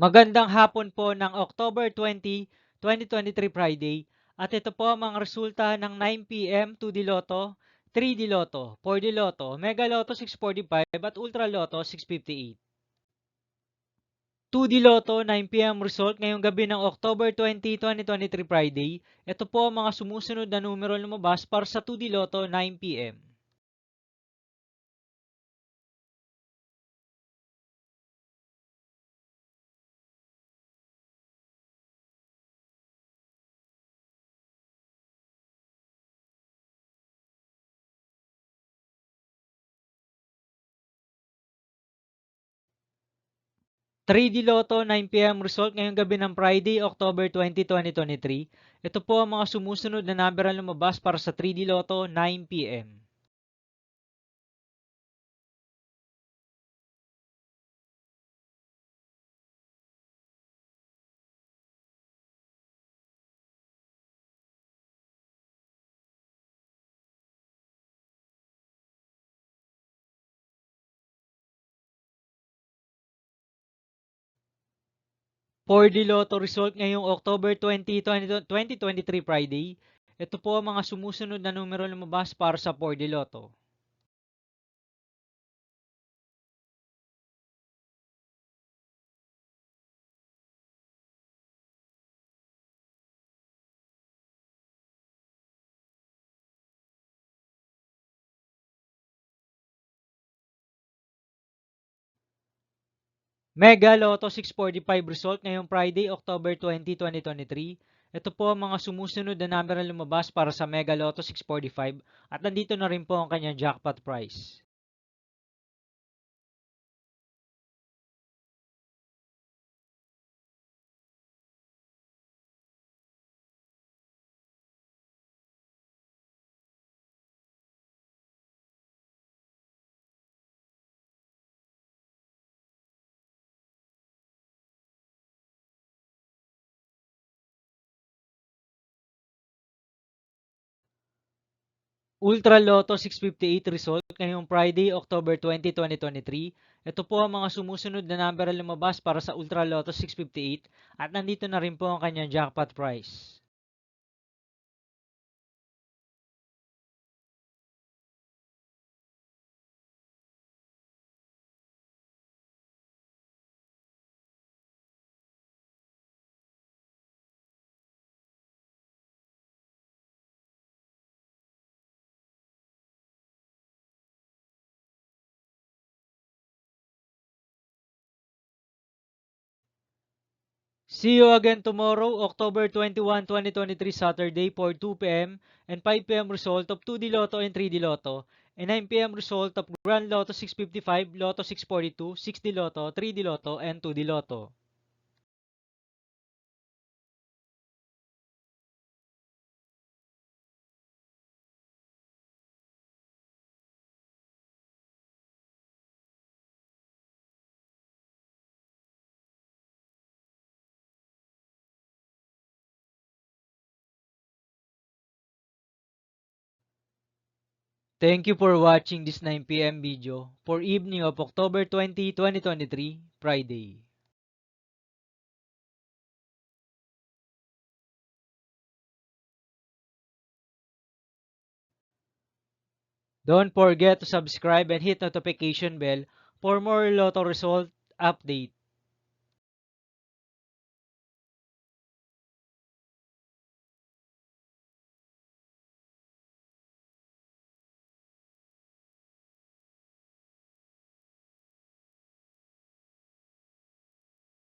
Magandang hapon po ng October 20, 2023 Friday at ito po ang mga resulta ng 9 p.m. 2D Lotto, 3D Lotto, 4D Lotto, Mega Lotto 645 at Ultra Lotto 658. 2D Lotto 9 p.m. result ngayong gabi ng October 20, 2023 Friday. Ito po ang mga sumusunod na numero lumabas para sa 2D Lotto 9 p.m. 3D Lotto 9 p.m. result ngayong gabi ng Friday, October 20, 2023. Ito po ang mga sumusunod na number ang lumabas para sa 3D Lotto 9 p.m. 4D Lotto result ngayong October 20, 2023 Friday. Ito po ang mga sumusunod na numero lumabas para sa 4D Lotto. Mega Lotto 645 result ngayong Friday, October 20, 2023. Ito po ang mga sumusunod na number na lumabas para sa Mega Lotto 645 at nandito na rin po ang kanyang jackpot price. Ultra Lotto 658 result ngayong Friday, October 20, 2023. Ito po ang mga sumusunod na number na lumabas para sa Ultra Lotto 658 at nandito na rin po ang kanyang jackpot price. See you again tomorrow, October 21, 2023, Saturday for 2 p.m. and 5 p.m. result of 2D Lotto and 3D Lotto, and 9 p.m. result of Grand Lotto 655, Lotto 642, 6D Lotto, 3D Lotto, and 2D Lotto. Thank you for watching this 9 p.m. video for evening of October 20, 2023, Friday. Don't forget to subscribe and hit notification bell for more Lotto result update.